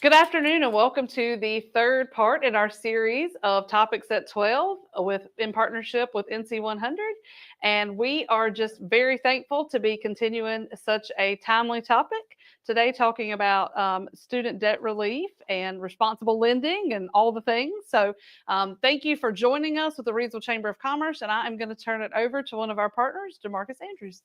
Good afternoon and welcome to the third part in our series of Topics at 12 in partnership with NC 100. And we are just very thankful to be continuing such a timely topic today, talking about student debt relief and responsible lending and all the things. So thank you for joining us with the Reidsville Chamber of Commerce. And I am going to turn it over to one of our partners, Demarcus Andrews.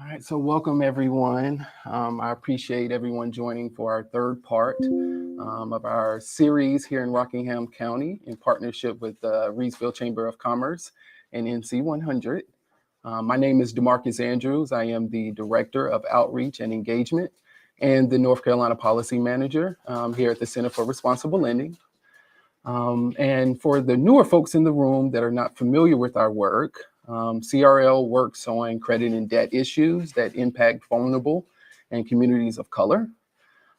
All right, so welcome everyone. I appreciate everyone joining for our third part of our series here in Rockingham County in partnership with the Reidsville Chamber of Commerce and NC 100. My name is Demarcus Andrews. I am the Director of Outreach and Engagement and the North Carolina Policy Manager here at the Center for Responsible Lending. And for the newer folks in the room that are not familiar with our work, CRL works on credit and debt issues that impact vulnerable and communities of color.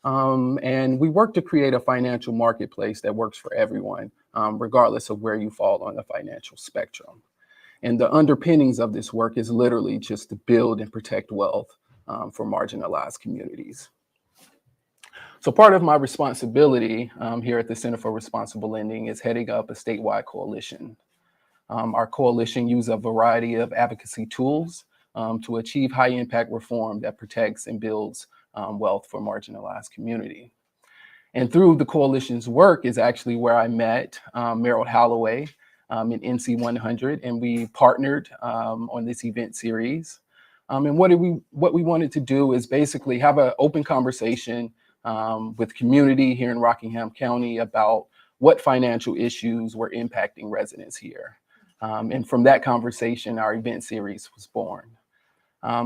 And we work to create a financial marketplace that works for everyone, regardless of where you fall on the financial spectrum. And the underpinnings of this work is literally just to build and protect wealth for marginalized communities. So part of my responsibility here at the Center for Responsible Lending is heading up a statewide coalition. Our coalition uses a variety of advocacy tools to achieve high impact reform that protects and builds wealth for marginalized community. And through the coalition's work is actually where I met Merrill Holloway in NC 100, and we partnered on this event series. And what we wanted to do is basically have an open conversation with community here in Rockingham County about what financial issues were impacting residents here. And from that conversation, our event series was born.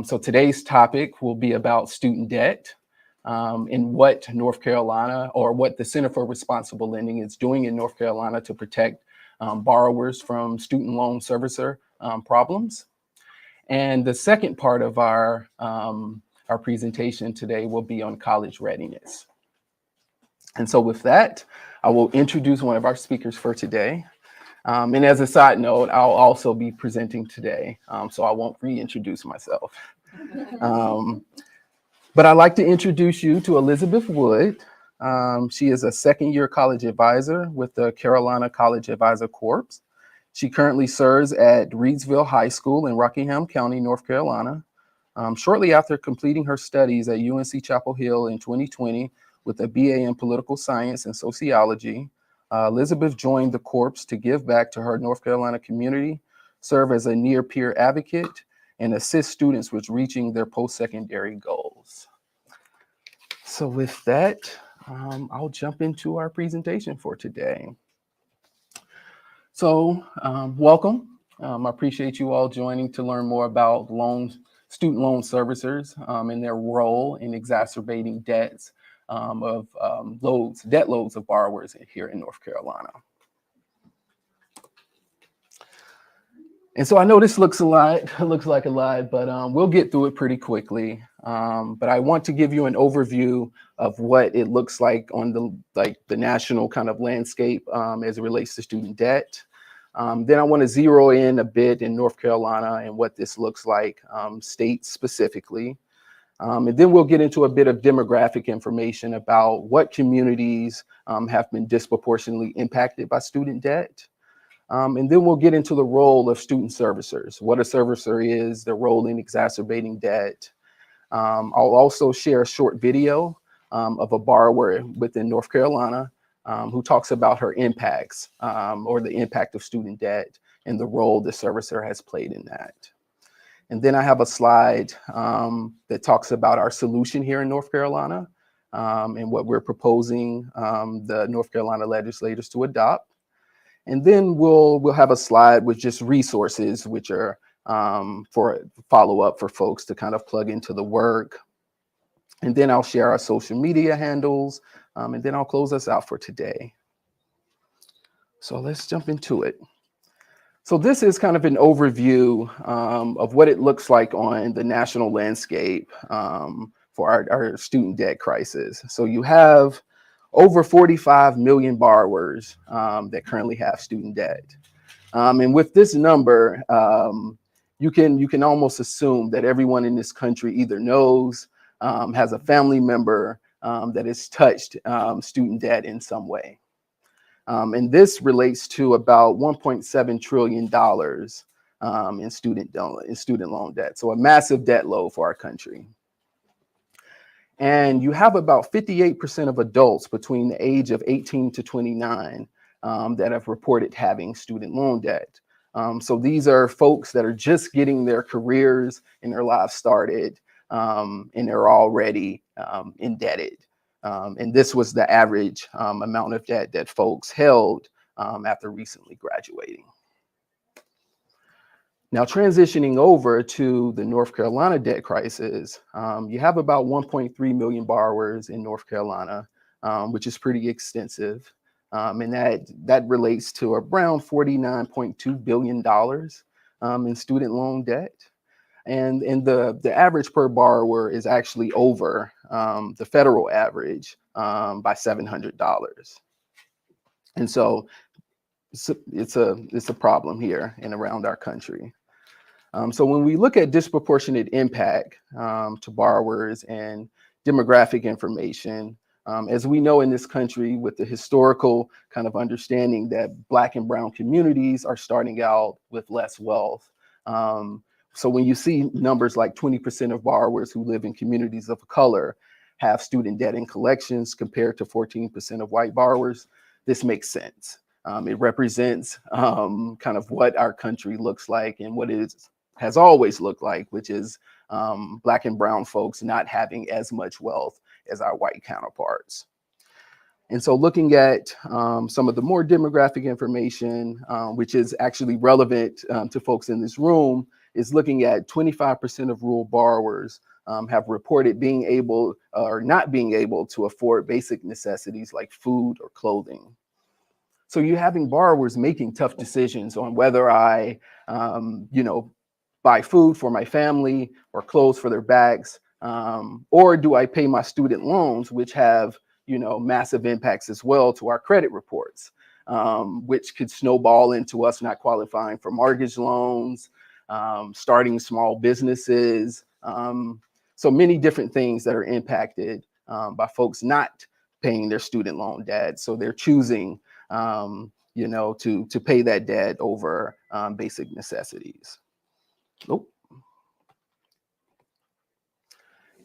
So today's topic will be about student debt and what North Carolina or what the Center for Responsible Lending is doing in North Carolina to protect borrowers from student loan servicer problems. And the second part of our presentation today will be on college readiness. And so with that, I will introduce one of our speakers for today. And as a side note, I'll also be presenting today, so I won't reintroduce myself. But I'd like to introduce you to Elizabeth Wood. She is a second-year college advisor with the Carolina College Advisor Corps. She currently serves at Reidsville High School in Rockingham County, North Carolina. Shortly after completing her studies at UNC Chapel Hill in 2020 with a BA in Political Science and Sociology, Elizabeth joined the Corps to give back to her North Carolina community, serve as a near-peer advocate, and assist students with reaching their post-secondary goals. So with that, I'll jump into our presentation for today. So welcome. I appreciate you all joining to learn more about student loan servicers and their role in exacerbating debts debt loads of borrowers here in North Carolina. And so I know this looks like a lot, but we'll get through it pretty quickly. But I want to give you an overview of what it looks like on the national kind of landscape as it relates to student debt. Then I want to zero in a bit in North Carolina and what this looks like state specifically. And then we'll get into a bit of demographic information about what communities have been disproportionately impacted by student debt. And then we'll get into the role of student servicers, what a servicer is, their role in exacerbating debt. I'll also share a short video of a borrower within North Carolina who talks about her impacts or the impact of student debt and the role the servicer has played in that. And then I have a slide that talks about our solution here in North Carolina and what we're proposing the North Carolina legislators to adopt. And then we'll have a slide with just resources, which are for follow-up for folks to kind of plug into the work. And then I'll share our social media handles, and then I'll close us out for today. So let's jump into it. So this is kind of an overview of what it looks like on the national landscape for our student debt crisis. So you have over 45 million borrowers that currently have student debt. And with this number, you can almost assume that everyone in this country either knows, has a family member, that has touched student debt in some way. And this relates to about $1.7 trillion in student loan debt. So a massive debt load for our country. And you have about 58% of adults between the age of 18 to 29 that have reported having student loan debt. So these are folks that are just getting their careers and their lives started, and they're already indebted. And this was the average amount of debt that folks held after recently graduating. Now, transitioning over to the North Carolina debt crisis, you have about 1.3 million borrowers in North Carolina, which is pretty extensive. And that relates to around $49.2 billion in student loan debt. And the average per borrower is actually over the federal average by $700. And so it's a problem here and around our country. So when we look at disproportionate impact to borrowers and demographic information, as we know in this country with the historical kind of understanding that Black and Brown communities are starting out with less wealth. So when you see numbers like 20% of borrowers who live in communities of color have student debt in collections compared to 14% of white borrowers, this makes sense. It represents kind of what our country looks like and what it has always looked like, which is Black and Brown folks not having as much wealth as our white counterparts. And so looking at some of the more demographic information, which is actually relevant to folks in this room, is looking at 25% of rural borrowers have reported being able or not being able to afford basic necessities like food or clothing. So you're having borrowers making tough decisions on whether I, buy food for my family or clothes for their bags, or do I pay my student loans, which have, massive impacts as well to our credit reports, which could snowball into us not qualifying for mortgage loans, starting small businesses. So many different things that are impacted by folks not paying their student loan debt. So they're choosing, to pay that debt over basic necessities. Oh.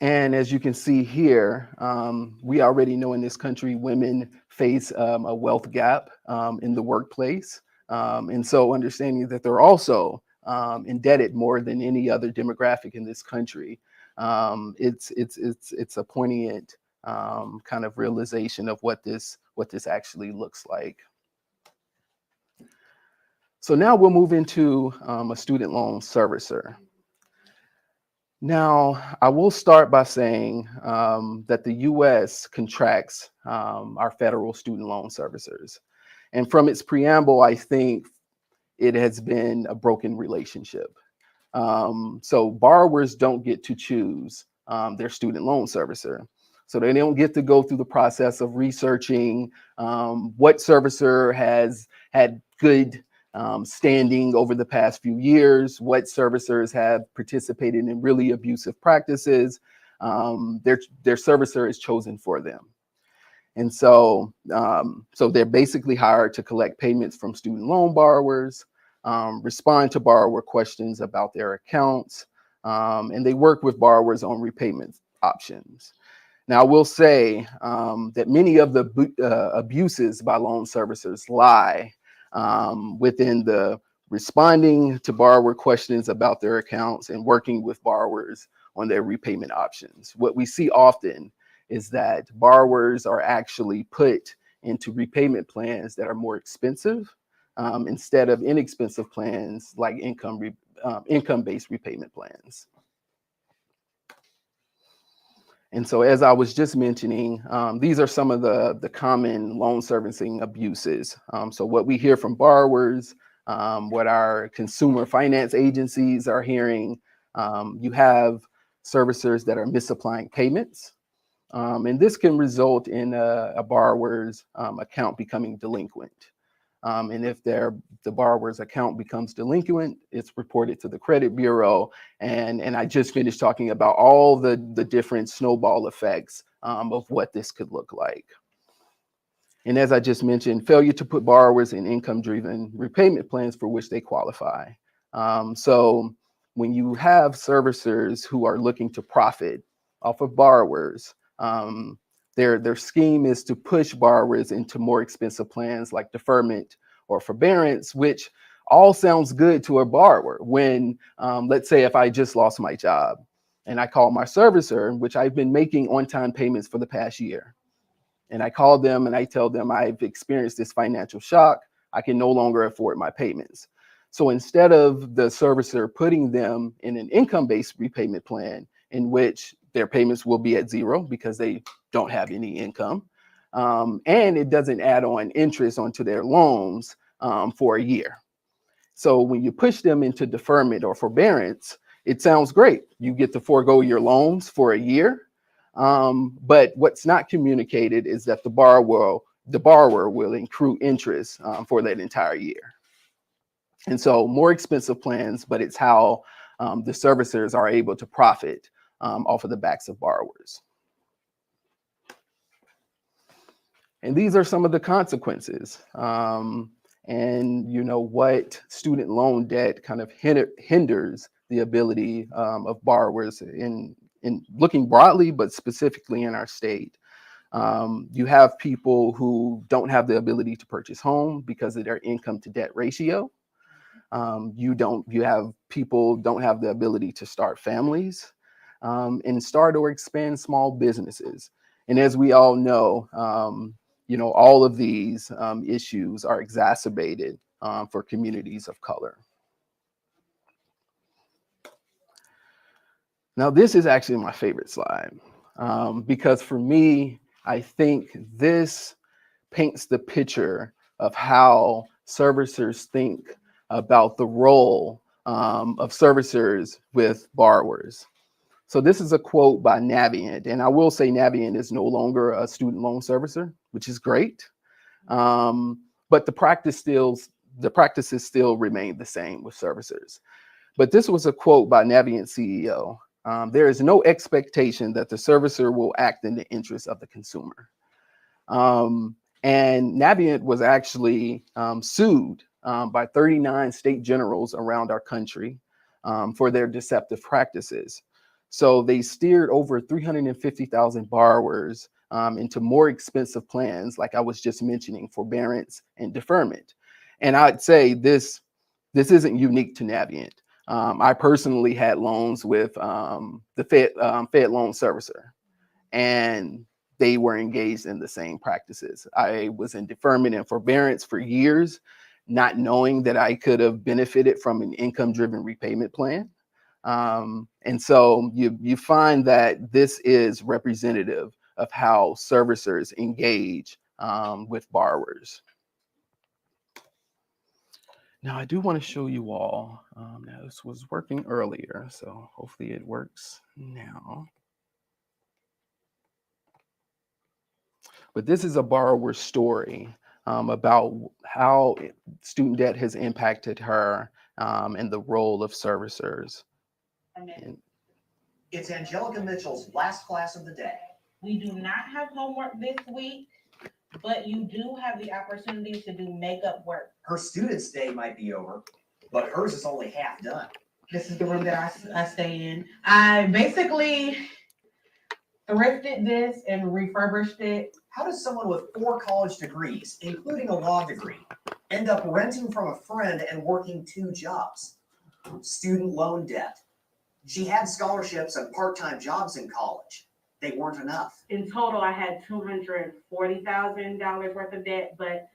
And as you can see here, we already know in this country, women face a wealth gap in the workplace. And so understanding that they're also indebted more than any other demographic in this country, it's a poignant kind of realization of what this actually looks like. So now we'll move into a student loan servicer. Now, I will start by saying that the U.S. contracts our federal student loan servicers. And from its preamble, I think it has been a broken relationship. So borrowers don't get to choose their student loan servicer. So they don't get to go through the process of researching what servicer has had good standing over the past few years, what servicers have participated in really abusive practices. Their servicer is chosen for them. And so, they're basically hired to collect payments from student loan borrowers, respond to borrower questions about their accounts, and they work with borrowers on repayment options. Now, I will say that many of the abuses by loan servicers lie within the responding to borrower questions about their accounts and working with borrowers on their repayment options. What we see often is that borrowers are actually put into repayment plans that are more expensive instead of inexpensive plans like income-based repayment plans. And so as I was just mentioning, these are some of the common loan servicing abuses. So what we hear from borrowers, what our consumer finance agencies are hearing, you have servicers that are misapplying payments. And this can result in a borrower's account becoming delinquent. And if the borrower's account becomes delinquent, it's reported to the credit bureau. And I just finished talking about all the different snowball effects of what this could look like. And as I just mentioned, failure to put borrowers in income-driven repayment plans for which they qualify. So when you have servicers who are looking to profit off of borrowers, their scheme is to push borrowers into more expensive plans like deferment or forbearance, which all sounds good to a borrower when, let's say if I just lost my job and I call my servicer, which I've been making on-time payments for the past year, and I call them and I tell them I've experienced this financial shock, I can no longer afford my payments. So instead of the servicer putting them in an income-based repayment plan in which their payments will be at zero because they don't have any income, and it doesn't add on interest onto their loans for a year. So when you push them into deferment or forbearance, it sounds great. You get to forego your loans for a year. But what's not communicated is that the borrower will accrue interest for that entire year. And so more expensive plans, but it's how the servicers are able to profit off of the backs of borrowers. And these are some of the consequences. And you know what student loan debt kind of hinders the ability of borrowers in looking broadly, but specifically in our state. You have people who don't have the ability to purchase home because of their income to debt ratio. You have people don't have the ability to start families and start or expand small businesses. And as we all know, all of these issues are exacerbated for communities of color. Now, this is actually my favorite slide because for me, I think this paints the picture of how servicers think about the role of servicers with borrowers. So this is a quote by Navient, and I will say Navient is no longer a student loan servicer, which is great, but the practices still remain the same with servicers. But this was a quote by Navient CEO. There is no expectation that the servicer will act in the interest of the consumer. And Navient was actually sued by 39 state generals around our country for their deceptive practices. So they steered over 350,000 borrowers into more expensive plans, like I was just mentioning, forbearance and deferment. And I'd say this isn't unique to Navient. I personally had loans with the Fed loan servicer, and they were engaged in the same practices. I was in deferment and forbearance for years, not knowing that I could have benefited from an income-driven repayment plan. And so you find that this is representative of how servicers engage with borrowers. Now, I do want to show you all, now this was working earlier, so hopefully it works now. But this is a borrower story about how student debt has impacted her and the role of servicers. It's Angelica Mitchell's last class of the day. We do not have homework this week, but you do have the opportunity to do makeup work. Her student's day might be over, but hers is only half done. This is the room that I stay in. I basically thrifted this and refurbished it. How does someone with 4 college degrees, including a law degree, end up renting from a friend and working 2 jobs? Student loan debt. She had scholarships and part-time jobs in college. They weren't enough. In total, I had $240,000 worth of debt, but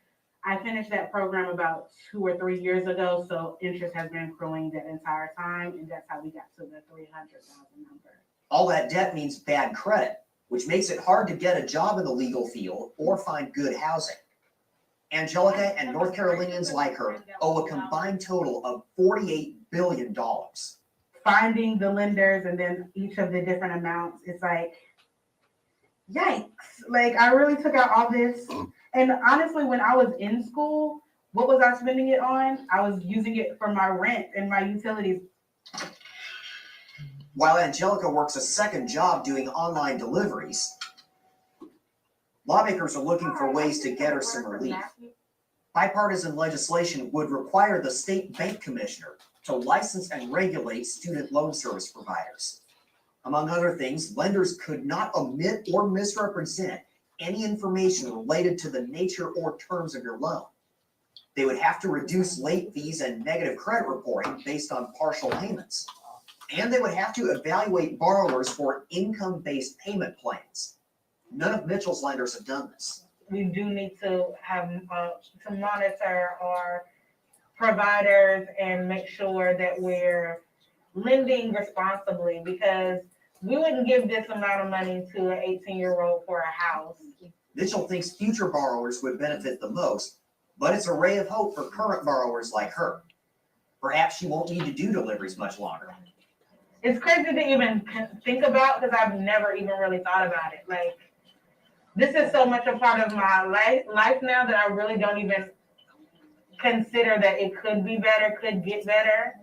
I finished that program about 2 or 3 years ago, so interest has been accruing that entire time, and that's how we got to the $300,000 number. All that debt means bad credit, which makes it hard to get a job in the legal field or find good housing. Angelica and North Carolinians like her owe a combined total of $48 billion. Finding the lenders and then each of the different amounts, it's like, yikes. Like, I really took out all this. And honestly, when I was in school, what was I spending it on? I was using it for my rent and my utilities. While Angelica works a second job doing online deliveries, Lawmakers are looking for ways to get her some relief. Bipartisan legislation would require the state bank commissioner to license and regulate student loan service providers. Among other things, lenders could not omit or misrepresent any information related to the nature or terms of your loan. They would have to reduce late fees and negative credit reporting based on partial payments. And they would have to evaluate borrowers for income-based payment plans. None of Mitchell's lenders have done this. We do need to have to monitor our providers and make sure that we're lending responsibly, because we wouldn't give this amount of money to an 18-year-old for a house. Mitchell thinks future borrowers would benefit the most, but it's a ray of hope for current borrowers like her. Perhaps she won't need to do deliveries much longer. It's crazy to even think about, because I've never even really thought about it. Like, this is so much a part of my life now that I really don't even consider that it could be better, could get better.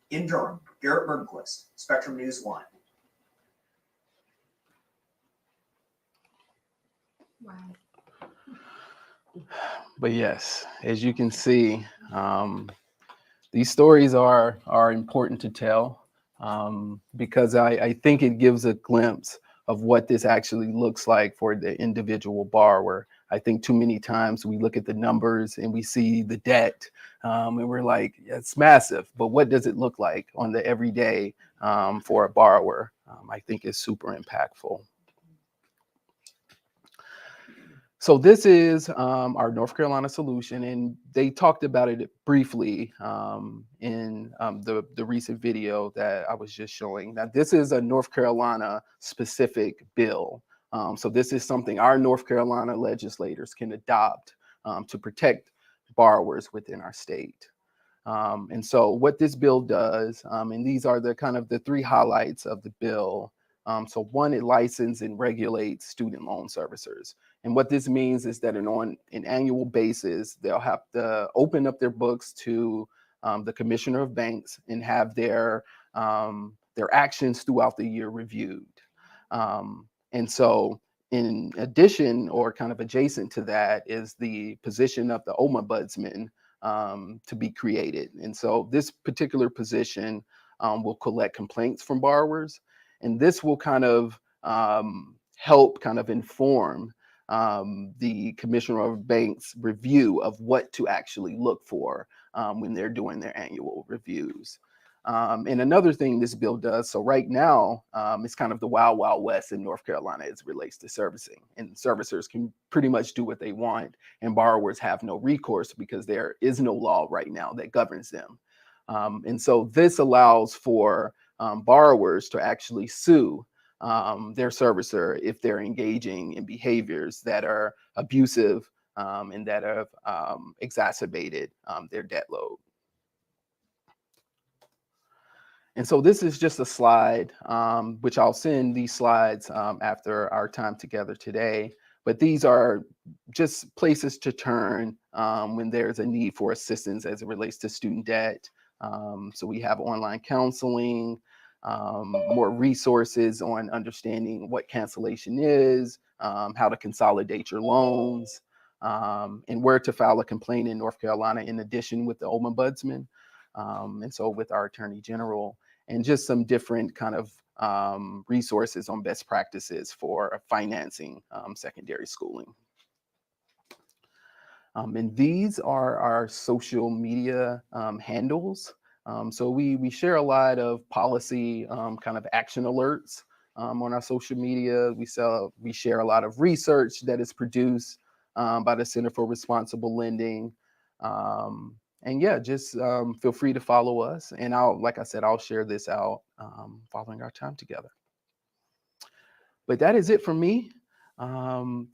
In Durham, Garrett Burnquist, Spectrum News 1. Wow. But yes, as you can see, these stories are important to tell because I think it gives a glimpse of what this actually looks like for the individual borrower. I think too many times we look at the numbers and we see the debt and we're like, it's massive, but what does it look like on the everyday for a borrower? I think is super impactful. So this is our North Carolina solution, and they talked about it briefly in the recent video that I was just showing. Now, this is a North Carolina specific bill. So this is something our North Carolina legislators can adopt to protect borrowers within our state. And so what this bill does, and these are the kind of the three highlights of the bill. So one, it licenses and regulates student loan servicers. And what this means is that on an annual basis, they'll have to open up their books to the Commissioner of Banks and have their actions throughout the year reviewed. And so in addition, or kind of adjacent to that, is the position of the ombudsman to be created. And so this particular position will collect complaints from borrowers, and this will kind of help kind of inform the Commissioner of Banks review of what to actually look for when they're doing their annual reviews. And another thing this bill does, so right now, it's kind of the wild, wild west in North Carolina as it relates to servicing. And servicers can pretty much do what they want, and borrowers have no recourse because there is no law right now that governs them. And so this allows for borrowers to actually sue their servicer if they're engaging in behaviors that are abusive and that have exacerbated their debt load. And so this is just a slide, which I'll send these slides after our time together today. But these are just places to turn when there's a need for assistance as it relates to student debt. So we have online counseling, more resources on understanding what cancellation is, how to consolidate your loans, and where to file a complaint in North Carolina in addition with the ombudsman. And so with our Attorney General, and just some different kind of resources on best practices for financing secondary schooling. And these are our social media handles. So we share a lot of policy kind of action alerts on our social media. We share a lot of research that is produced by the Center for Responsible Lending. And yeah, just feel free to follow us. And like I said, I'll share this out following our time together. But that is it for me.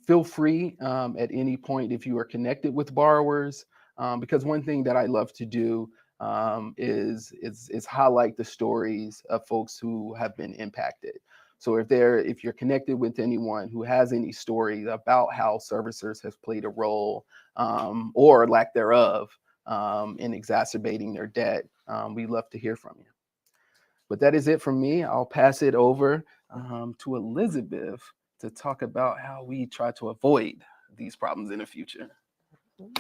Feel free at any point if you are connected with borrowers, because one thing that I love to do is highlight the stories of folks who have been impacted. So if you're connected with anyone who has any story about how servicers have played a role or lack thereof in exacerbating their debt, we'd love to hear from you. But that is it from me. I'll pass it over to Elizabeth to talk about how we try to avoid these problems in the future. Who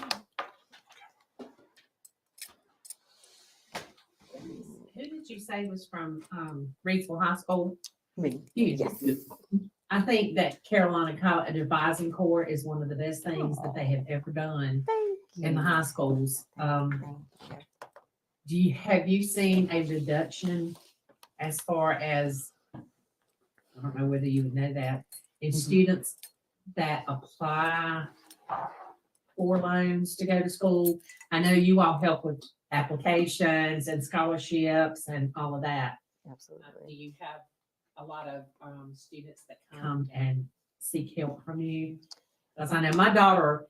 did you say was from Reidsville High School? Me. You. Yes. I think that Carolina College Advising Corps is one of the best things that they have ever done Thank you. in the high schools. Thank you. Have you seen a reduction as far as, I don't know whether you would know that, in students that apply for loans to go to school? I know you all help with applications and scholarships and all of that. Do Absolutely. you have a lot of students that come and seek help from you? Because I know my daughter,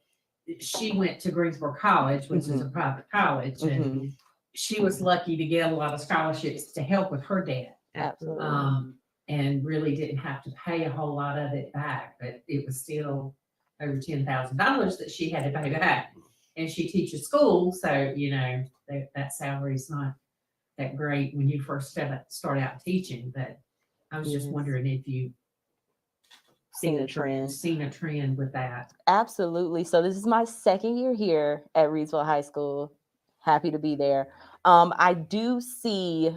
she went to Greensboro College, which is a private college, and she was lucky to get a lot of scholarships to help with her debt. Absolutely. And really didn't have to pay a whole lot of it back, but it was still over $10,000 that she had to pay back. And she teaches school, so you know that salary is not that great when you first start out teaching. But I was just wondering if you Seen a trend. seen a trend with that. Absolutely. So this is my second year here at Reidsville High School. Happy to be there. I do see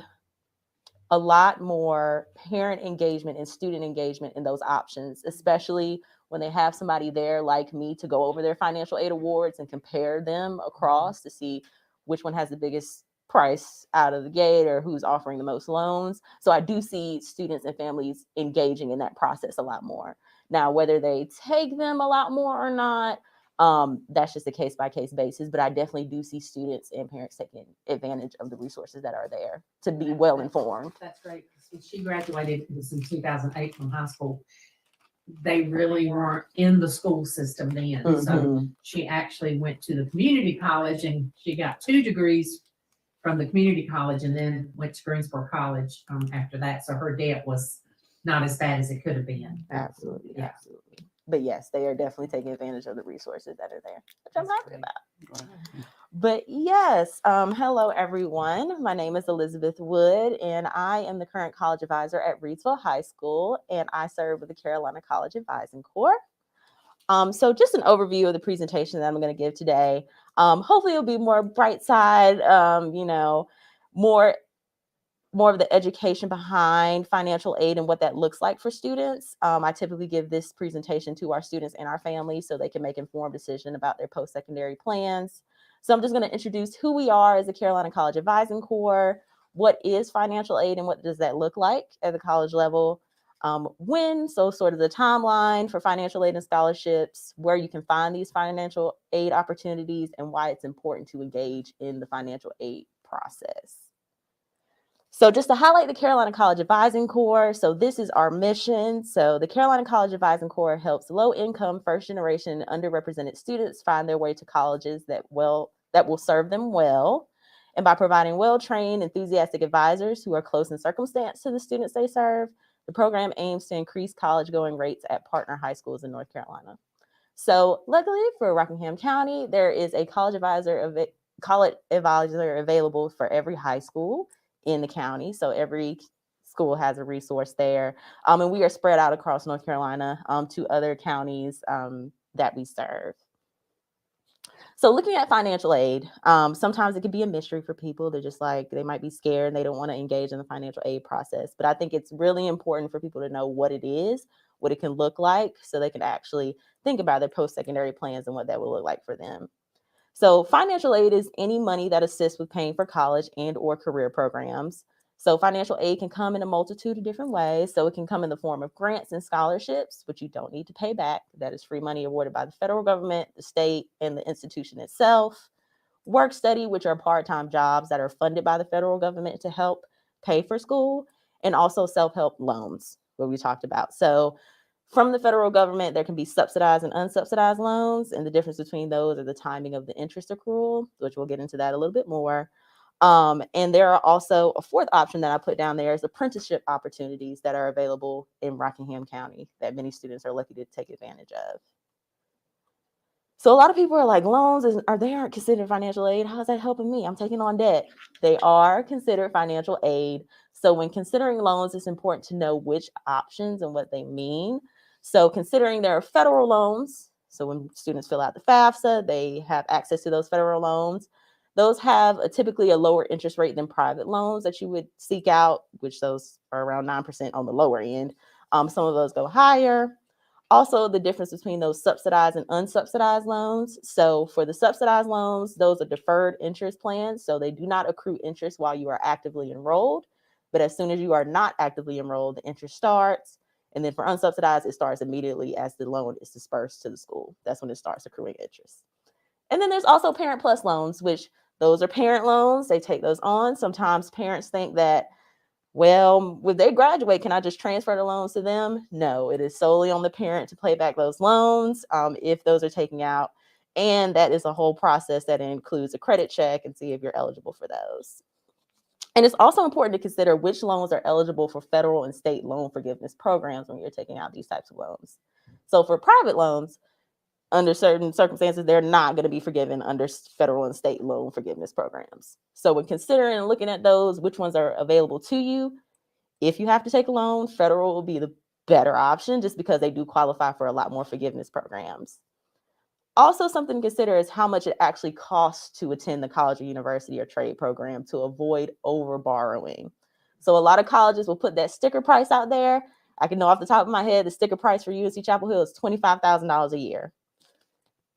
a lot more parent engagement and student engagement in those options, especially when they have somebody there like me to go over their financial aid awards and compare them across to see which one has the biggest price out of the gate or who's offering the most loans. So I do see students and families engaging in that process a lot more. Now, whether they take them a lot more or not, that's just a case-by-case basis, but I definitely do see students and parents taking advantage of the resources that are there to be well informed. That's great. When she graduated, it was in 2008 from high school. They really weren't in the school system then. So she actually went to the community college and she got 2 degrees from the community college and then went to Greensboro College after that. So her debt was not as bad as it could have been. Absolutely. Yeah. Absolutely. But yes, they are definitely taking advantage of the resources that are there, which I'm That's happy great. about. But yes, hello everyone. My name is Elizabeth Wood, and I am the current college advisor at Reidsville High School, and I serve with the Carolina College Advising Corps. So just an overview of the presentation that I'm going to give today. Hopefully it'll be more bright side, more of the education behind financial aid and what that looks like for students. I typically give this presentation to our students and our families so they can make informed decision about their post-secondary plans. So I'm just going to introduce who we are as the Carolina College Advising Corps, what is financial aid and what does that look like at the college level, when, so sort of the timeline for financial aid and scholarships, where you can find these financial aid opportunities, and why it's important to engage in the financial aid process. So just to highlight the Carolina College Advising Corps, so this is our mission. So the Carolina College Advising Corps helps low-income, first-generation, underrepresented students find their way to colleges that will serve them well. And by providing well-trained, enthusiastic advisors who are close in circumstance to the students they serve, the program aims to increase college-going rates at partner high schools in North Carolina. So luckily for Rockingham County, there is a college advisor available for every high school in the county. So every school has a resource there. And we are spread out across North Carolina to other counties that we serve. So looking at financial aid, sometimes it can be a mystery for people. They're just like, they might be scared and they don't want to engage in the financial aid process. But I think it's really important for people to know what it is, what it can look like, so they can actually think about their post-secondary plans and what that will look like for them. So financial aid is any money that assists with paying for college and or career programs. So financial aid can come in a multitude of different ways. So it can come in the form of grants and scholarships, which you don't need to pay back. That is free money awarded by the federal government, the state, and the institution itself. Work study, which are part-time jobs that are funded by the federal government to help pay for school, and also self-help loans, what we talked about. So from the federal government, there can be subsidized and unsubsidized loans, and the difference between those are the timing of the interest accrual, which we'll get into that a little bit more. And there are also a fourth option that I put down there is apprenticeship opportunities that are available in Rockingham County that many students are lucky to take advantage of. So a lot of people are like, loans aren't considered financial aid. How is that helping me? I'm taking on debt. They are considered financial aid. So when considering loans, it's important to know which options and what they mean. So considering there are federal loans, so when students fill out the FAFSA, they have access to those federal loans. Those have typically a lower interest rate than private loans that you would seek out, which those are around 9% on the lower end. Some of those go higher. Also, the difference between those subsidized and unsubsidized loans. So for the subsidized loans, those are deferred interest plans. So they do not accrue interest while you are actively enrolled. But as soon as you are not actively enrolled, the interest starts. And then for unsubsidized, it starts immediately as the loan is dispersed to the school. That's when it starts accruing interest. And then there's also Parent Plus loans, which those are parent loans. They take those on. Sometimes parents think that, well, when they graduate, can I just transfer the loans to them? No, it is solely on the parent to pay back those loans if those are taken out. And that is a whole process that includes a credit check and see if you're eligible for those. And it's also important to consider which loans are eligible for federal and state loan forgiveness programs when you're taking out these types of loans. So for private loans, under certain circumstances, they're not going to be forgiven under federal and state loan forgiveness programs. So when considering and looking at those, which ones are available to you, if you have to take a loan, federal will be the better option just because they do qualify for a lot more forgiveness programs. Also, something to consider is how much it actually costs to attend the college or university or trade program to avoid over borrowing. So a lot of colleges will put that sticker price out there. I can know off the top of my head, the sticker price for UNC Chapel Hill is $25,000 a year.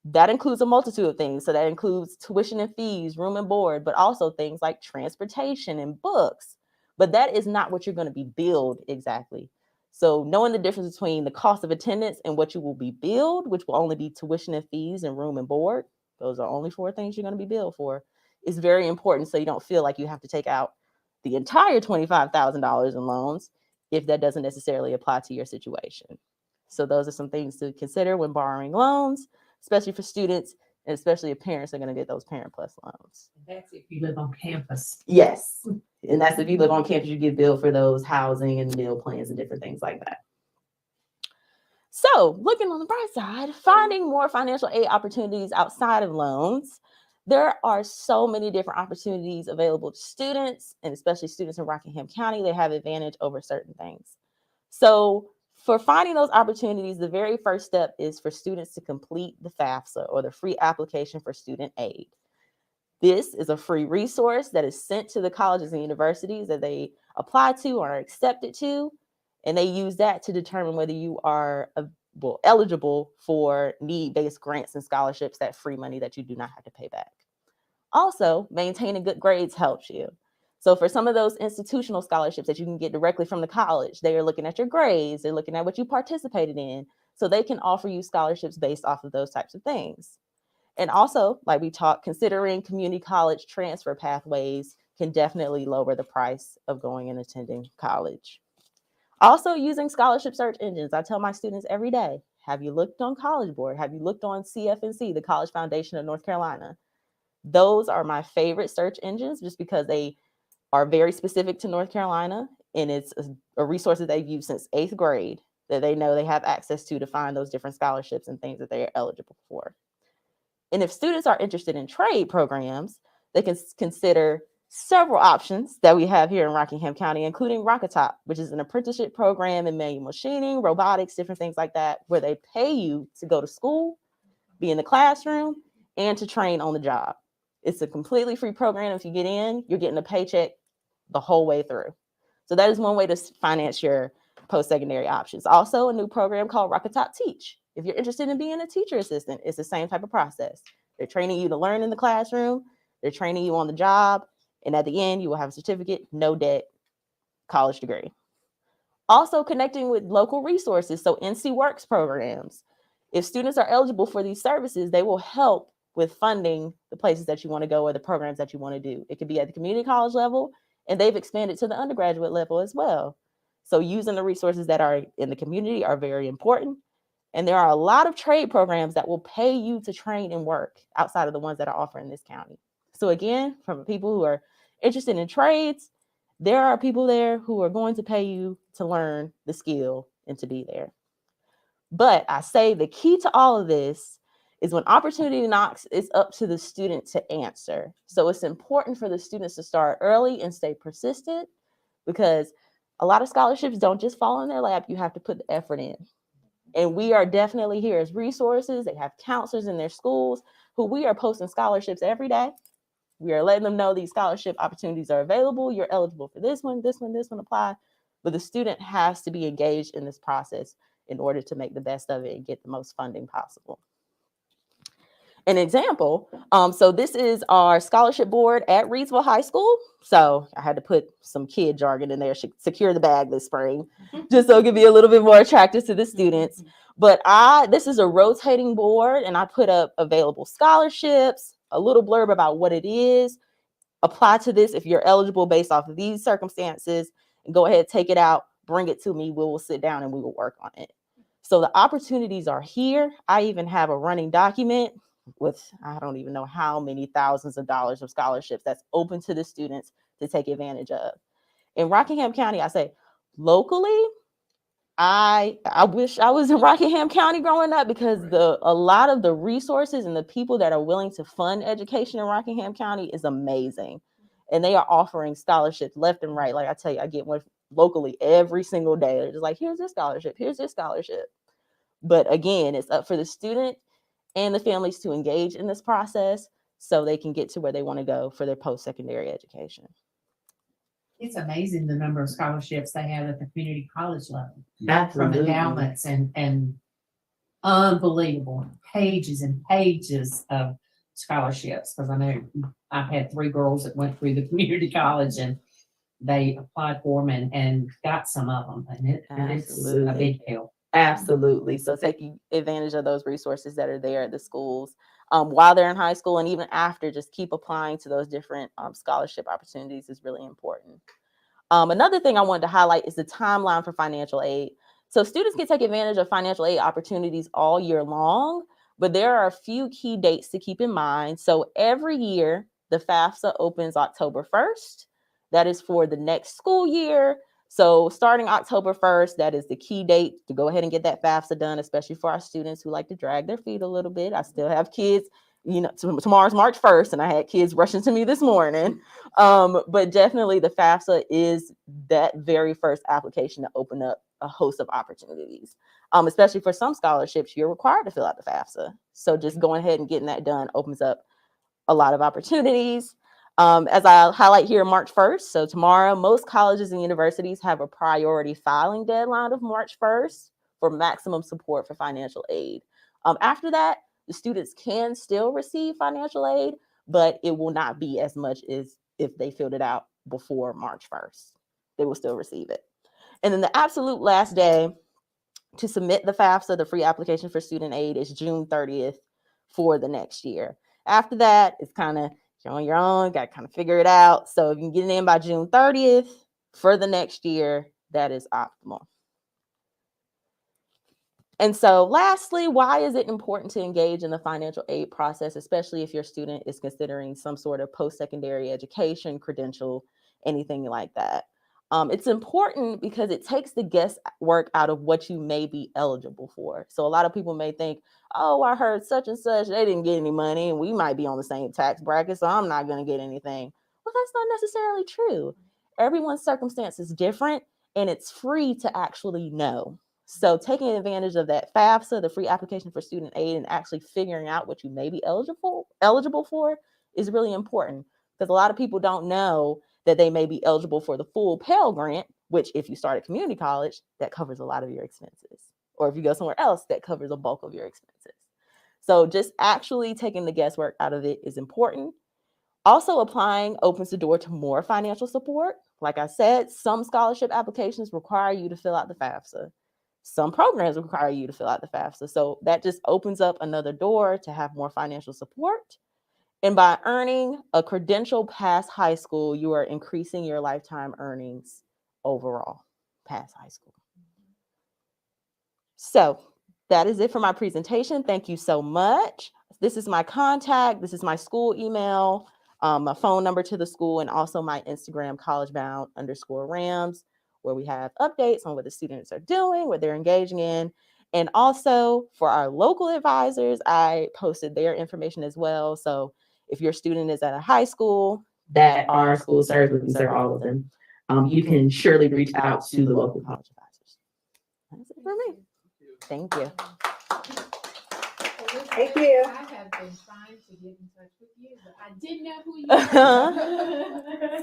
That includes a multitude of things. So that includes tuition and fees, room and board, but also things like transportation and books. But that is not what you're going to be billed exactly. So knowing the difference between the cost of attendance and what you will be billed, which will only be tuition and fees and room and board, those are only 4 things you're going to be billed for, is very important so you don't feel like you have to take out the entire $25,000 in loans if that doesn't necessarily apply to your situation. So those are some things to consider when borrowing loans, especially for students, and especially if parents are going to get those Parent Plus loans. That's if you live on campus. Yes. And that's if you live on campus, you get billed for those housing and meal plans and different things like that. So looking on the bright side, finding more financial aid opportunities outside of loans, there are so many different opportunities available to students, and especially students in Rockingham County. They have advantage over certain things. So for finding those opportunities, the very first step is for students to complete the FAFSA, or the free application for student aid. This is a free resource that is sent to the colleges and universities that they apply to or are accepted to, and they use that to determine whether you are eligible for need-based grants and scholarships, that free money that you do not have to pay back. Also, maintaining good grades helps you. So for some of those institutional scholarships that you can get directly from the college, they are looking at your grades, they're looking at what you participated in, so they can offer you scholarships based off of those types of things. And also, like we talked, considering community college transfer pathways can definitely lower the price of going and attending college. Also, using scholarship search engines. I tell my students every day, have you looked on College Board? Have you looked on CFNC, the College Foundation of North Carolina? Those are my favorite search engines just because they are very specific to North Carolina, and it's a resource that they've used since 8th grade that they know they have access to find those different scholarships and things that they are eligible for. And if students are interested in trade programs, they can consider several options that we have here in Rockingham County, including Rockatop, which is an apprenticeship program in manual machining, robotics, different things like that, where they pay you to go to school, be in the classroom, and to train on the job. It's a completely free program. If you get in, you're getting a paycheck the whole way through. So that is one way to finance your post-secondary options. Also, a new program called Rockatop Teach. If you're interested in being a teacher assistant, it's the same type of process. They're training you to learn in the classroom. They're training you on the job. And at the end, you will have a certificate, no debt, college degree. Also, connecting with local resources, so NC Works programs. If students are eligible for these services, they will help with funding the places that you want to go or the programs that you want to do. It could be at the community college level, and they've expanded to the undergraduate level as well. So using the resources that are in the community are very important. And there are a lot of trade programs that will pay you to train and work outside of the ones that are offered in this county. So again, from people who are interested in trades, there are people there who are going to pay you to learn the skill and to be there. But I say the key to all of this is when opportunity knocks, it's up to the student to answer. So it's important for the students to start early and stay persistent, because a lot of scholarships don't just fall in their lap. You have to put the effort in. And we are definitely here as resources. They have counselors in their schools who we are posting scholarships every day. We are letting them know these scholarship opportunities are available. You're eligible for this one, this one, this one apply. But the student has to be engaged in this process in order to make the best of it and get the most funding possible. An example, so this is our scholarship board at Reidsville High School. So I had to put some kid jargon in there, secure the bag this spring, just so it could be a little bit more attractive to the students. But this is a rotating board, and I put up available scholarships, a little blurb about what it is. Apply to this if you're eligible based off of these circumstances, and go ahead, take it out, bring it to me. We will sit down and we will work on it. So the opportunities are here. I even have a running document with, I don't even know how many thousands of dollars of scholarships that's open to the students to take advantage of. In Rockingham County, I say locally, I wish I was in Rockingham County growing up, because a lot of the resources and the people that are willing to fund education in Rockingham County is amazing. And they are offering scholarships left and right. Like I tell you, I get one locally every single day. They're just like, here's this scholarship, here's this scholarship. But again, it's up for the student and the families to engage in this process so they can get to where they want to go for their post-secondary education. It's amazing the number of scholarships they have at the community college level. From Absolutely. endowments and unbelievable pages and pages of scholarships. Because I know I've had 3 girls that went through the community college and they applied for them and got some of them. And it's a big deal. Absolutely. So taking advantage of those resources that are there at the schools while they're in high school, and even after, just keep applying to those different scholarship opportunities is really important. Another thing I wanted to highlight is the timeline for financial aid. So students can take advantage of financial aid opportunities all year long, but there are a few key dates to keep in mind. So every year, the FAFSA opens October 1st. That is for the next school year. So starting October 1st, that is the key date to go ahead and get that FAFSA done, especially for our students who like to drag their feet a little bit. I still have kids, you know, tomorrow's March 1st, and I had kids rushing to me this morning. But definitely the FAFSA is that very first application to open up a host of opportunities. Especially for some scholarships, you're required to fill out the FAFSA. So just going ahead and getting that done opens up a lot of opportunities. As I highlight here, March 1st, so tomorrow, most colleges and universities have a priority filing deadline of March 1st for maximum support for financial aid. After that, the students can still receive financial aid, but it will not be as much as if they filled it out before March 1st. They will still receive it. And then the absolute last day to submit the FAFSA, the free application for student aid, is June 30th for the next year. After that, it's kind of you're on your own, got to kind of figure it out. So if you can get it in by June 30th for the next year, that is optimal. And so lastly, why is it important to engage in the financial aid process, especially if your student is considering some sort of post-secondary education, credential, anything like that? It's important because it takes the guesswork out of what you may be eligible for. So a lot of people may think, oh, I heard such and such, they didn't get any money, and we might be on the same tax bracket, so I'm not going to get anything. Well, that's not necessarily true. Everyone's circumstance is different, and it's free to actually know. So taking advantage of that FAFSA, the free application for student aid, and actually figuring out what you may be eligible for is really important, because a lot of people don't know that they may be eligible for the full Pell Grant, which if you start at community college, that covers a lot of your expenses. Or if you go somewhere else, that covers a bulk of your expenses. So just actually taking the guesswork out of it is important. Also, applying opens the door to more financial support. Like I said, some scholarship applications require you to fill out the FAFSA. Some programs require you to fill out the FAFSA. So that just opens up another door to have more financial support. And by earning a credential past high school, you are increasing your lifetime earnings overall past high school. So that is it for my presentation. Thank you so much. This is my contact. This is my school email, my phone number to the school, and also my Instagram, collegebound_Rams, where we have updates on what the students are doing, what they're engaging in. And also for our local advisors, I posted their information as well. So if your student is at a high school that our school serves, we can serve all of them, you can surely reach out to the local college advisors. That's it for me. Thank you. Thank you. I have been trying to get in touch with you, but I didn't know who you were.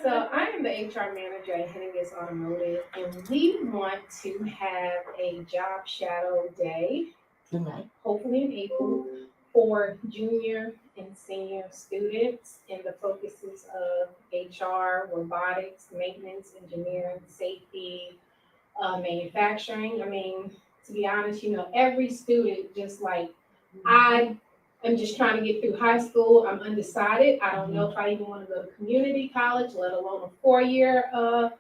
So I am the HR manager at Hennigan's Automotive, and we want to have a job shadow day, hopefully in April, for junior and senior students. And the focuses of HR, robotics, maintenance, engineering, safety, manufacturing. I mean, to be honest, every student, just like I am just trying to get through high school. I'm undecided. I don't know if I even want to go to community college, let alone a 4-year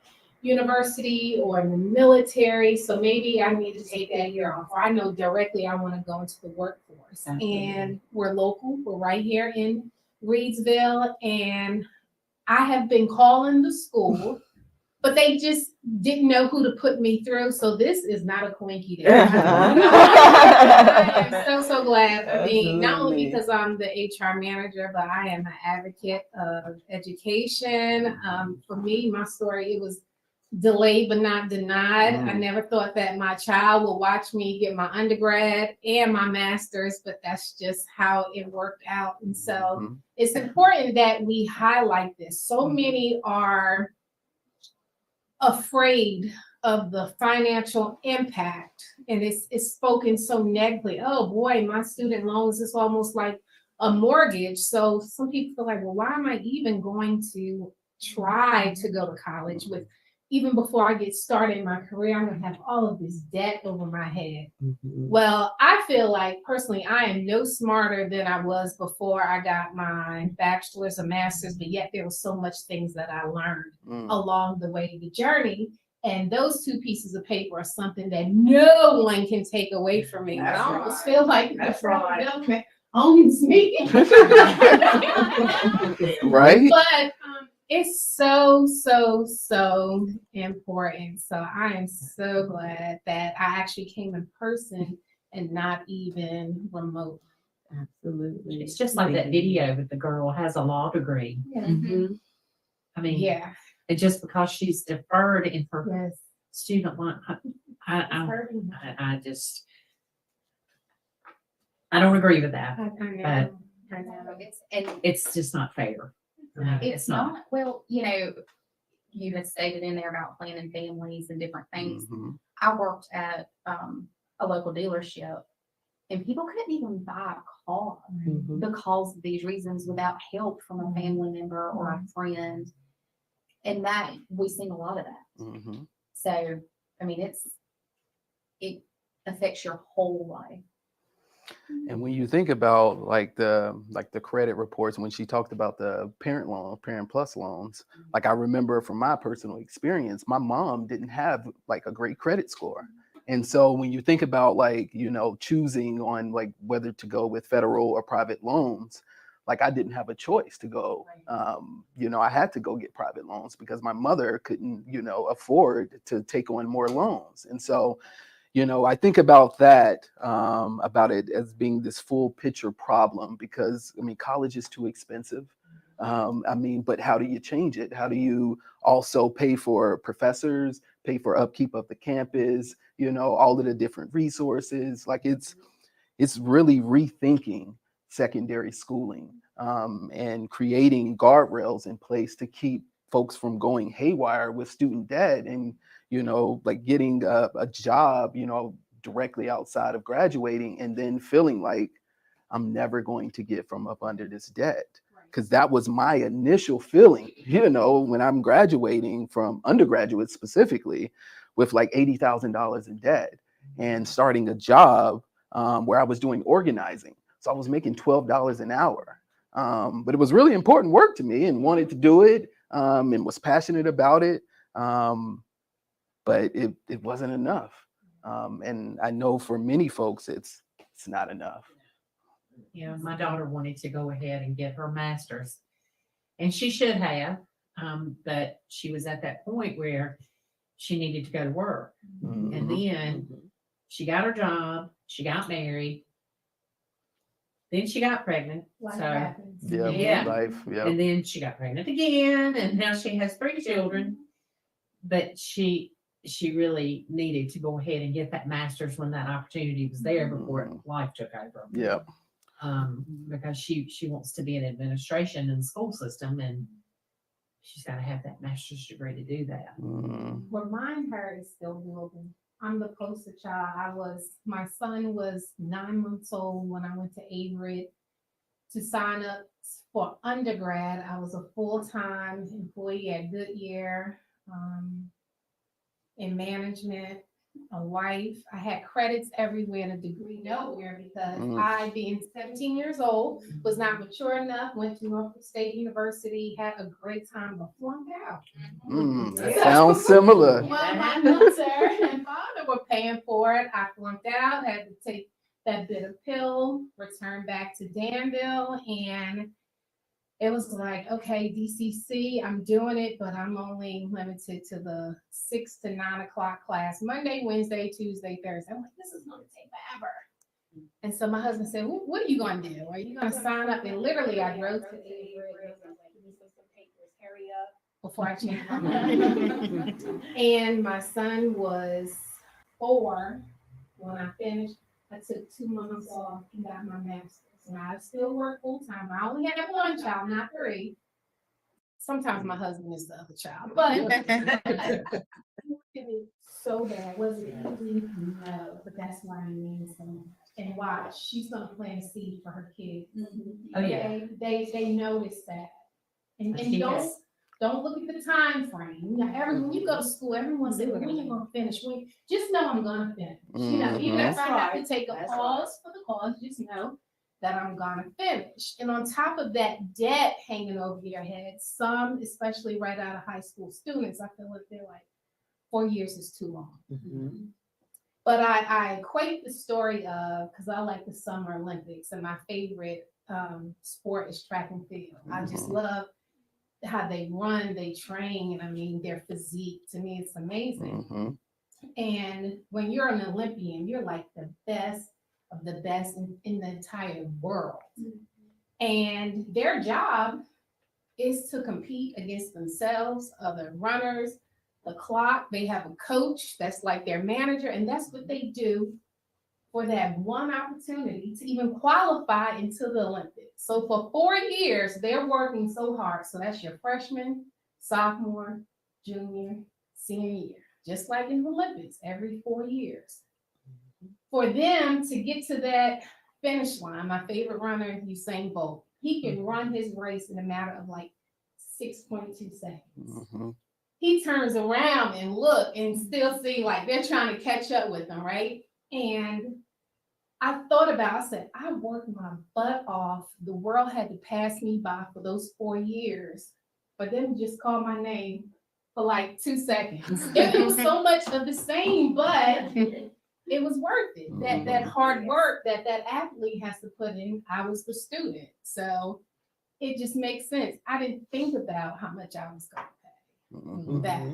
university or in the military. So maybe I need to take that year off. Or I know directly I want to go into the workforce. And we're local. We're right here in Reidsville. And I have been calling the school, but they just didn't know who to put me through. So this is not a coinky I am so glad. I mean, not only because I'm the HR manager, but I am an advocate of education. For me, my story, it was delayed but not denied. I never thought that my child would watch me get my undergrad and my master's, but that's just how it worked out. And so it's important that we highlight this. So many are afraid of the financial impact, and it's spoken so negatively. Oh boy, my student loans is almost like a mortgage. So some people feel like, well, why am I even going to try to go to college with, even before I get started in my career, I'm gonna have all of this debt over my head. Well, I feel like personally, I am no smarter than I was before I got my bachelor's and master's, but yet there was so much things that I learned along the way, the journey. And those 2 pieces of paper are something that no one can take away from me. I almost feel like the federal government owns me. Right? But it's so important. So I am so glad that I actually came in person and not even remote. Absolutely. It's just like that video with the girl has a law degree. I mean, Yeah. and just because she's deferred in her Yes. student loan, I just, I don't agree with that. I know. It's just not fair. It's not. Well, you had stated in there about planning families and different things. I worked at a local dealership, and people couldn't even buy a car because of these reasons without help from a family member or a friend. And that we've seen a lot of that. So, I mean, it affects your whole life. And when you think about like the credit reports, when she talked about the parent plus loans, like I remember from my personal experience, my mom didn't have like a great credit score. And so when you think about like, choosing on like whether to go with federal or private loans, like I didn't have a choice to go. I had to go get private loans because my mother couldn't, afford to take on more loans. And so, I think about that, about it as being this full picture problem because, college is too expensive. But how do you change it? How do you also pay for professors, pay for upkeep of the campus, all of the different resources? Like it's really rethinking secondary schooling and creating guardrails in place to keep folks from going haywire with student debt and, like getting a job, directly outside of graduating and then feeling like I'm never going to get from up under this debt. Because that was my initial feeling, when I'm graduating from undergraduate specifically with like $80,000 in debt and starting a job where I was doing organizing. So I was making $12 an hour. But it was really important work to me and wanted to do it and was passionate about it. But it wasn't enough. And I know for many folks, it's not enough. My daughter wanted to go ahead and get her master's, and she should have, but she was at that point where she needed to go to work. And then she got her job, she got married, then she got pregnant. Life So happens. and then she got pregnant again, and now she has 3 children. But she she really needed to go ahead and get that master's when that opportunity was there before life took over. Yeah. Because she wants to be in administration in the school system, and she's got to have that master's degree to do that. Well, mine, her is still doable. I'm the poster child. My son was 9 months old when I went to Avery to sign up for undergrad. I was a full-time employee at Goodyear, in management, a wife. I had credits everywhere and a degree nowhere because I, being 17 years old, was not mature enough, went to Norfolk State University, had a great time, but flunked out. That sounds similar. Well, my mother and father were paying for it. I flunked out, had to take that bitter pill, return back to Danville, and it was like, okay, DCC, I'm doing it, but I'm only limited to the 6 to 9 o'clock class, Monday, Wednesday, Tuesday, Thursday. I'm like, this is going to take forever. And so my husband said, well, what are you going to do? Are you going to sign up? And literally, I wrote to the hurry up before I changed my mind. And my son was 4 when I finished. I took 2 months off and got my master's. And I still work full time. I only have 1 child, not 3. Sometimes my husband is the other child, but it so bad. Was it easy? No, but that's why I mean so much. And watch, she's gonna plant a seed for her kids. Oh, yeah. They notice that. And She don't look at the time frame. You know, when you go to school, everyone says, when are you gonna finish? Just know I'm gonna finish. You know, even if I have to take a pause for the cause, just know that I'm gonna finish. And on top of that debt hanging over your head, some, especially right out of high school students, I feel like they're like, 4 years is too long. But I equate the story of, because I like the Summer Olympics, and my favorite sport is track and field. I just love how they run, they train, and I mean, their physique, to me, it's amazing. And when you're an Olympian, you're like the best of the best in the entire world. And their job is to compete against themselves, other runners, the clock. They have a coach that's like their manager, and that's what they do for that one opportunity to even qualify into the Olympics. So for 4 years, they're working so hard. So that's your freshman, sophomore, junior, senior year, just like in the Olympics, every 4 years. For them to get to that finish line, my favorite runner, Usain Bolt, he can run his race in a matter of like 6.2 seconds. He turns around and look and still see like they're trying to catch up with him, right? And I thought about, I said, I worked my butt off. The world had to pass me by for those 4 years, but then just call my name for like 2 seconds. It was so much of the same, but it was worth it. That hard work that athlete has to put in, I was the student. So it just makes sense. I didn't think about how much I was going to pay back.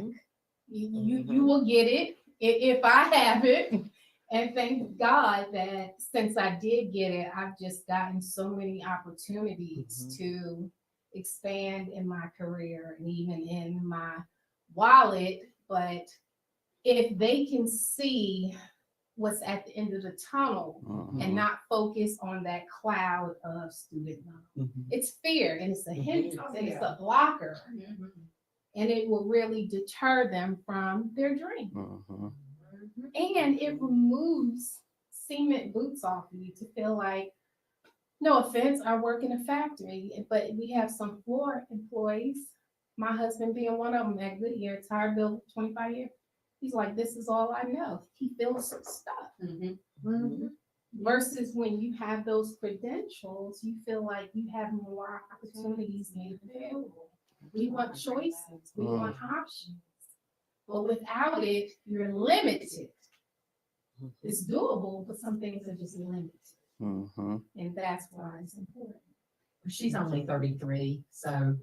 You will get it if I have it. And thank God that since I did get it, I've just gotten so many opportunities to expand in my career and even in my wallet. But if they can see what's at the end of the tunnel and not focus on that cloud of student loan, it's fear and it's a hindrance and it's a blocker. And it will really deter them from their dream. And it removes cement boots off of you to feel like, no offense, I work in a factory, but we have some floor employees, my husband being one of them at Goodyear, tire bill 25 years. He's like, this is all I know. He feels stuck. Versus when you have those credentials, you feel like you have more opportunities made available. We want choices. We want options. But without it, you're limited. It's doable, but some things are just limited. And that's why it's important. She's only 33, so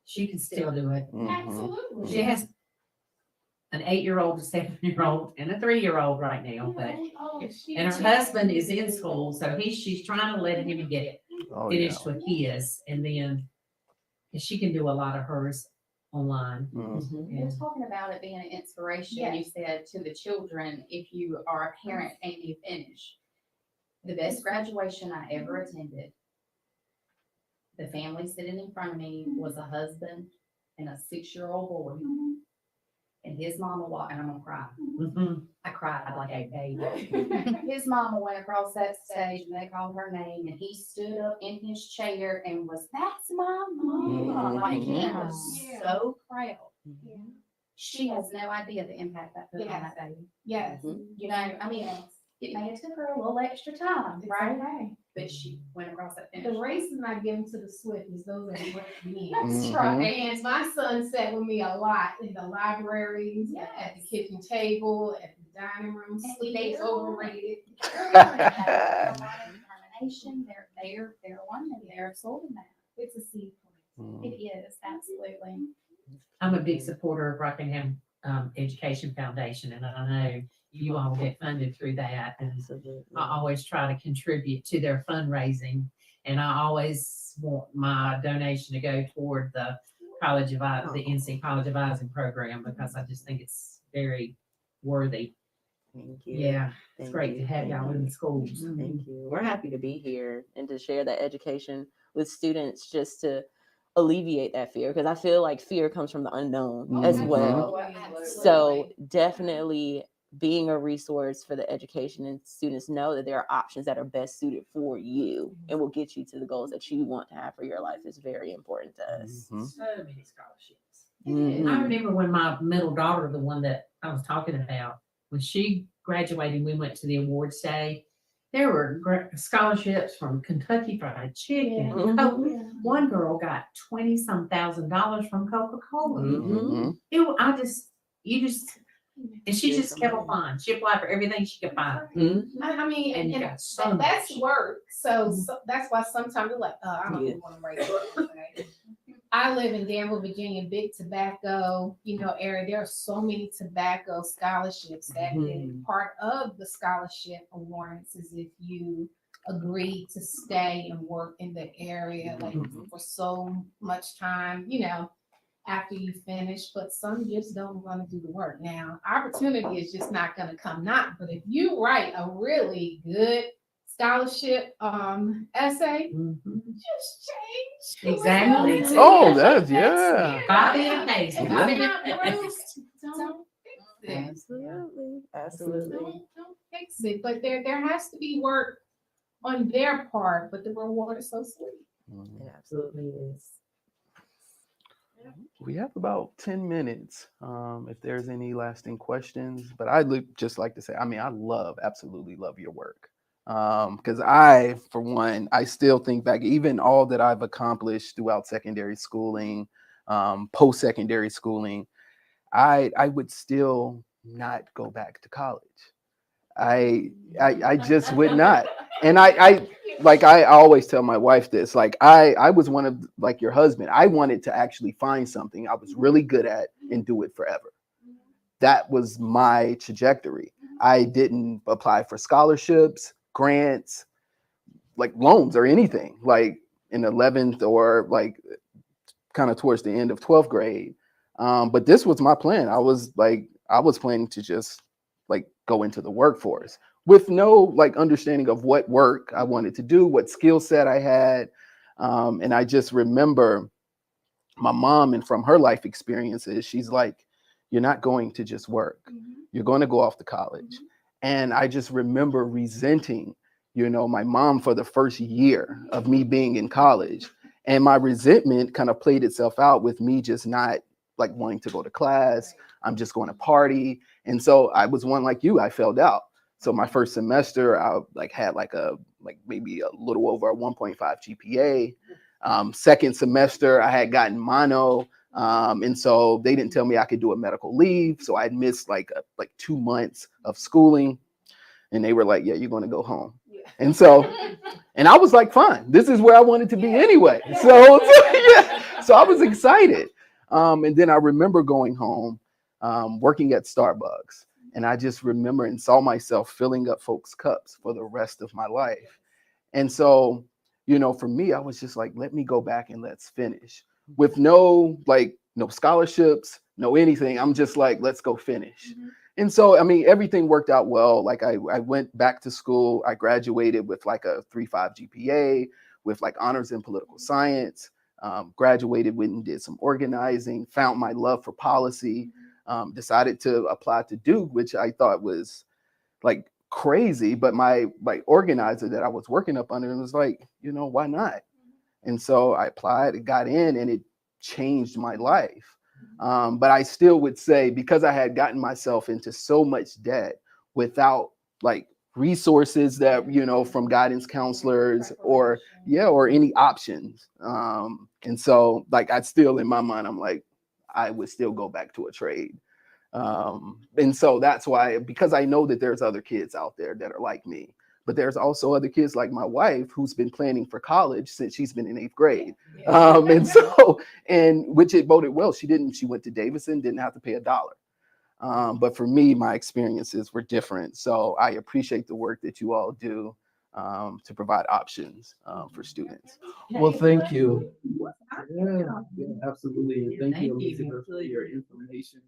she can still do it. Absolutely. She has an 8-year-old, a 7-year-old, and a 3-year-old right now, but and her husband is in school, so she's trying to let him get it finished with his, and then she can do a lot of hers online. Mhm. You're talking about it being an inspiration. You said to the children, if you are a parent and you finish. The best graduation I ever attended, the family sitting in front of me was a husband and a 6-year-old boy. And his mama walked, and I'm gonna cry. I cried like a baby. His mama went across that stage and they called her name, and he stood up in his chair and was, "That's my mama." Like he was so proud. She has no idea the impact that put on that baby. Yes. You know, I mean, it may have took her a little extra time, right? Okay. But she went across that finish. The race is not given to the swift, it's those that work men. That's Mhm. right. And my son sat with me a lot in the libraries, at the kitchen table, at the dining room. And Sleep they is are overrated. They have a lot of determination. They're one, and they're sold in that. It's a seed point. It is, absolutely. I'm a big supporter of Rockingham Education Foundation, and I know you all get funded through that. And I always try to contribute to their fundraising, and I always want my donation to go toward the the NC College Advising Program, because I just think it's very worthy. Thank you. Yeah, it's Thank great you. to have Thank y'all you. in the schools. Thank you. We're happy to be here and to share that education with students, just to alleviate that fear, because I feel like fear comes from the unknown as Mhm. well. Absolutely. So definitely being a resource for the education, and students know that there are options that are best suited for you and will get you to the goals that you want to have for your life is very important to us. Mhm. So many scholarships. Mhm. I remember when my middle daughter, the one that I was talking about, when she graduated, we went to the awards day. There were scholarships from Kentucky Fried Chicken. Mhm. Oh, one girl got $20-some thousand from Coca-Cola. Mhm. And she just kept applying. She applied for everything she could find. I mean, And you and got so that's much. work. So that's why sometimes they're like, I don't Yeah. even want to write it. I live in Danville, Virginia, big tobacco, area. There are so many tobacco scholarships that is part of the scholarship awards is if you agree to stay and work in the area like for so much time, after you finish, but some just don't want to do the work. Now, opportunity is just not going to come knocking, but if you write a really good scholarship essay, just change. Exactly. Oh, that's yeah. Copy and paste. If Copy it's and not paste. broke, don't fix it. Absolutely. Absolutely. Don't fix it. But there has to be work on their part, but the reward is so sweet. It absolutely is. We have about 10 minutes if there's any lasting questions, but I'd just like to say, I mean, I absolutely love your work. Because for one, I still think back, even all that I've accomplished throughout secondary schooling, post-secondary schooling, I would still not go back to college. I just would not. And I always tell my wife this, like I was one of, like your husband, I wanted to actually find something I was really good at and do it forever. That was my trajectory. I didn't apply for scholarships, grants, like loans or anything, like in 11th or like kind of towards the end of 12th grade. But this was my plan. I was planning to just like go into the workforce with no like understanding of what work I wanted to do, what skill set I had. And I just remember my mom, and from her life experiences, she's like, you're not going to just work. You're going to go off to college. And I just remember resenting, my mom for the first year of me being in college. And my resentment kind of played itself out with me just not like wanting to go to class. I'm just going to party. And so I was one like you, I failed out. So my first semester, I had maybe a little over a 1.5 GPA. Second semester, I had gotten mono. And so they didn't tell me I could do a medical leave. So I'd missed like 2 months of schooling. And they were like, yeah, you're going to go home. And so, and I was like, fine, this is where I wanted to be anyway. So I was excited. And then I remember going home, working at Starbucks. And I just remember and saw myself filling up folks' cups for the rest of my life. And so, for me, I was just like, let me go back and let's finish with no like no scholarships, no anything. I'm just like, let's go finish. And so, I mean, everything worked out well. Like I went back to school. I graduated with like a 3.5 GPA with like honors in political science. Graduated, went and did some organizing, found my love for policy, decided to apply to Duke, which I thought was like crazy. But my organizer that I was working up under was like, you know, why not? And so I applied, and got in, and it changed my life. But I still would say, because I had gotten myself into so much debt without like resources that, you know, from guidance counselors or any options. And so like, I'd still, in my mind, I'm like, I would still go back to a trade. And so that's why, because I know that there's other kids out there that are like me, but there's also other kids like my wife who's been planning for college since she's been in 8th grade. And so, and which it boded well. She went to Davidson, didn't have to pay $1. But for me, my experiences were different. So I appreciate the work that you all do to provide options for students. Well, thank you. Yeah, absolutely. Thank you, Elizabeth, for your information.